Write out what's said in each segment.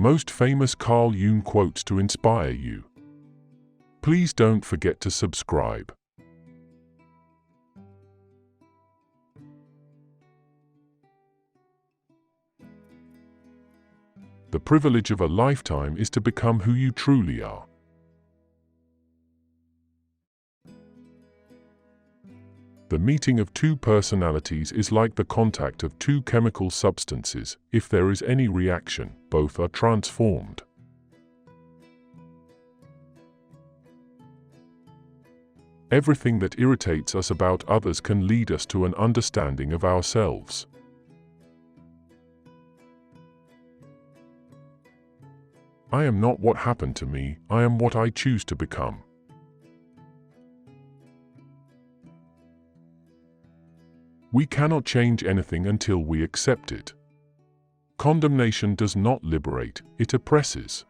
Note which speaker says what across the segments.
Speaker 1: Most famous Carl Jung quotes to inspire you. Please don't forget to subscribe. The privilege of a lifetime is to become who you truly are. The meeting of two personalities is like the contact of two chemical substances. If there is any reaction, both are transformed. Everything that irritates us about others can lead us to an understanding of ourselves. I am not what happened to me, I am what I choose to become. We cannot change anything until we accept it. Condemnation does not liberate, it oppresses.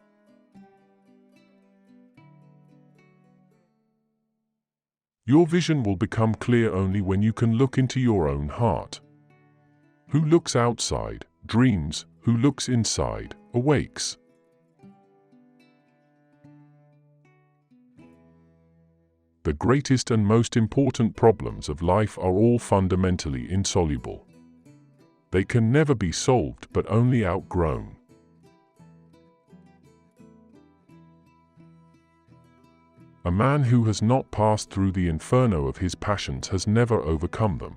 Speaker 1: Your vision will become clear only when you can look into your own heart. Who looks outside, dreams; who looks inside, awakes. The greatest and most important problems of life are all fundamentally insoluble. They can never be solved but only outgrown. A man who has not passed through the inferno of his passions has never overcome them.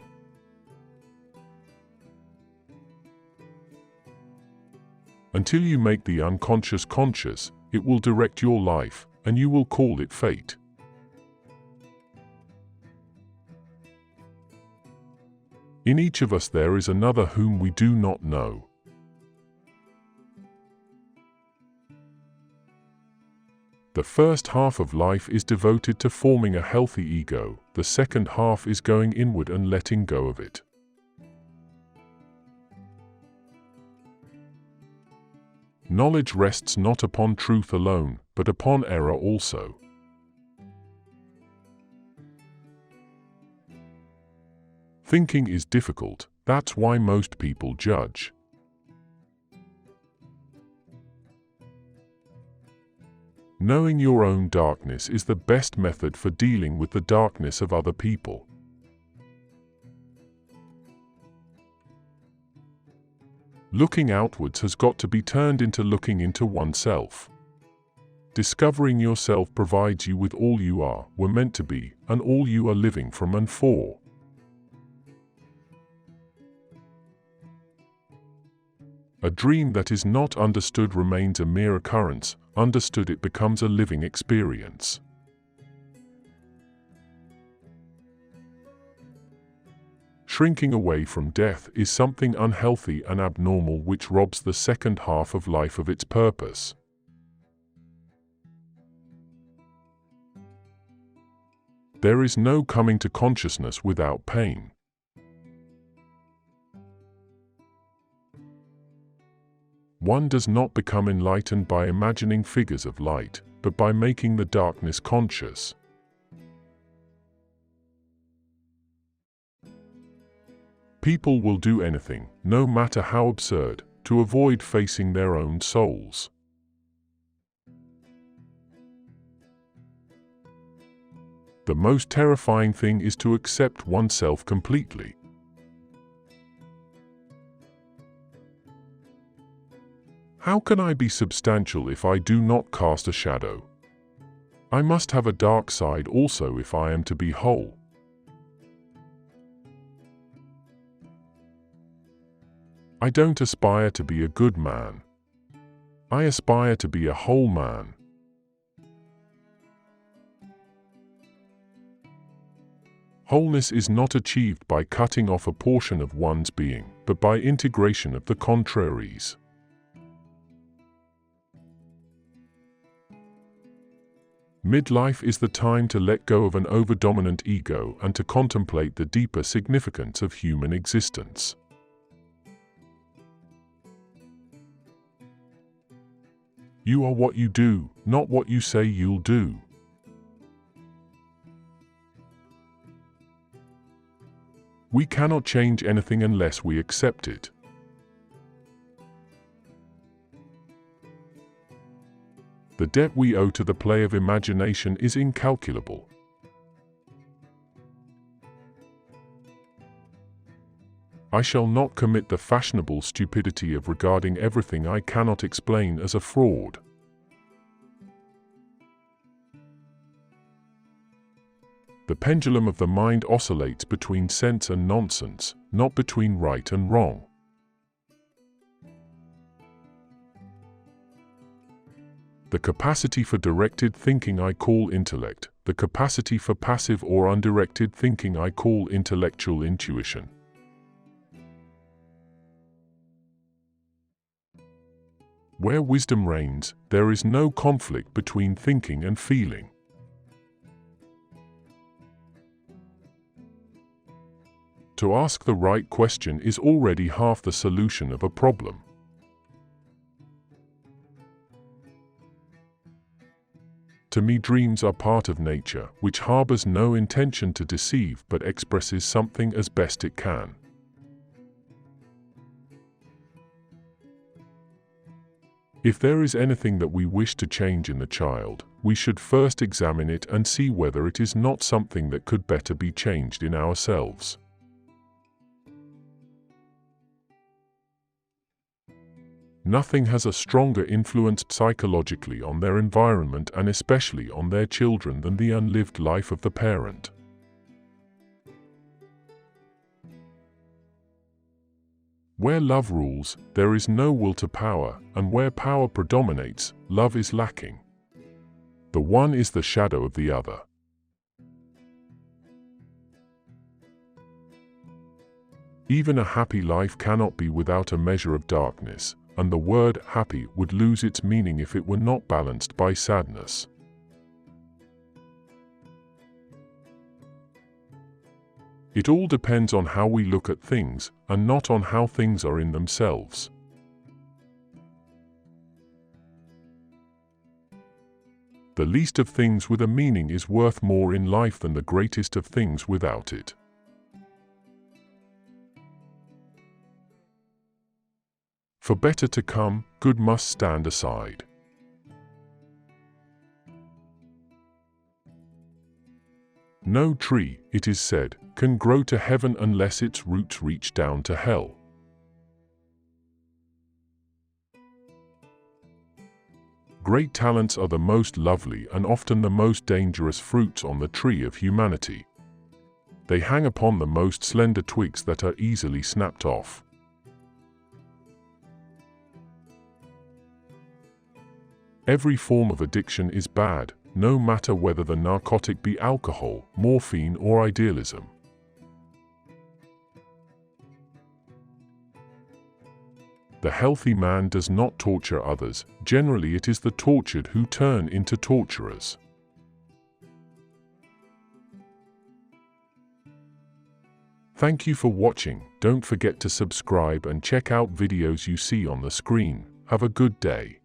Speaker 1: Until you make the unconscious conscious, it will direct your life, and you will call it fate. In each of us there is another whom we do not know. The first half of life is devoted to forming a healthy ego, the second half is going inward and letting go of it. Knowledge rests not upon truth alone, but upon error also. Thinking is difficult, that's why most people judge. Knowing your own darkness is the best method for dealing with the darkness of other people. Looking outwards has got to be turned into looking into oneself. Discovering yourself provides you with all you are, were meant to be, and all you are living from and for. A dream that is not understood remains a mere occurrence, understood it becomes a living experience. Shrinking away from death is something unhealthy and abnormal which robs the second half of life of its purpose. There is no coming to consciousness without pain. One does not become enlightened by imagining figures of light, but by making the darkness conscious. People will do anything, no matter how absurd, to avoid facing their own souls. The most terrifying thing is to accept oneself completely. How can I be substantial if I do not cast a shadow? I must have a dark side also if I am to be whole. I don't aspire to be a good man. I aspire to be a whole man. Wholeness is not achieved by cutting off a portion of one's being, but by integration of the contraries. Midlife is the time to let go of an overdominant ego and to contemplate the deeper significance of human existence. You are what you do, not what you say you'll do. We cannot change anything unless we accept it. The debt we owe to the play of imagination is incalculable. I shall not commit the fashionable stupidity of regarding everything I cannot explain as a fraud. The pendulum of the mind oscillates between sense and nonsense, not between right and wrong. The capacity for directed thinking I call intellect. The capacity for passive or undirected thinking I call intellectual intuition. Where wisdom reigns, there is no conflict between thinking and feeling. To ask the right question is already half the solution of a problem. To me, dreams are part of nature, which harbors no intention to deceive but expresses something as best it can. If there is anything that we wish to change in the child, we should first examine it and see whether it is not something that could better be changed in ourselves. Nothing has a stronger influence psychologically on their environment and especially on their children than the unlived life of the parent. Where love rules, there is no will to power, and where power predominates, love is lacking. The one is the shadow of the other. Even a happy life cannot be without a measure of darkness, and the word happy would lose its meaning if it were not balanced by sadness. It all depends on how we look at things, and not on how things are in themselves. The least of things with a meaning is worth more in life than the greatest of things without it. For better to come, good must stand aside. No tree, it is said, can grow to heaven unless its roots reach down to hell. Great talents are the most lovely and often the most dangerous fruits on the tree of humanity. They hang upon the most slender twigs that are easily snapped off. Every form of addiction is bad, no matter whether the narcotic be alcohol, morphine, or idealism. The healthy man does not torture others. Generally, it is the tortured who turn into torturers. Thank you for watching. Don't forget to subscribe and check out videos you see on the screen. Have a good day.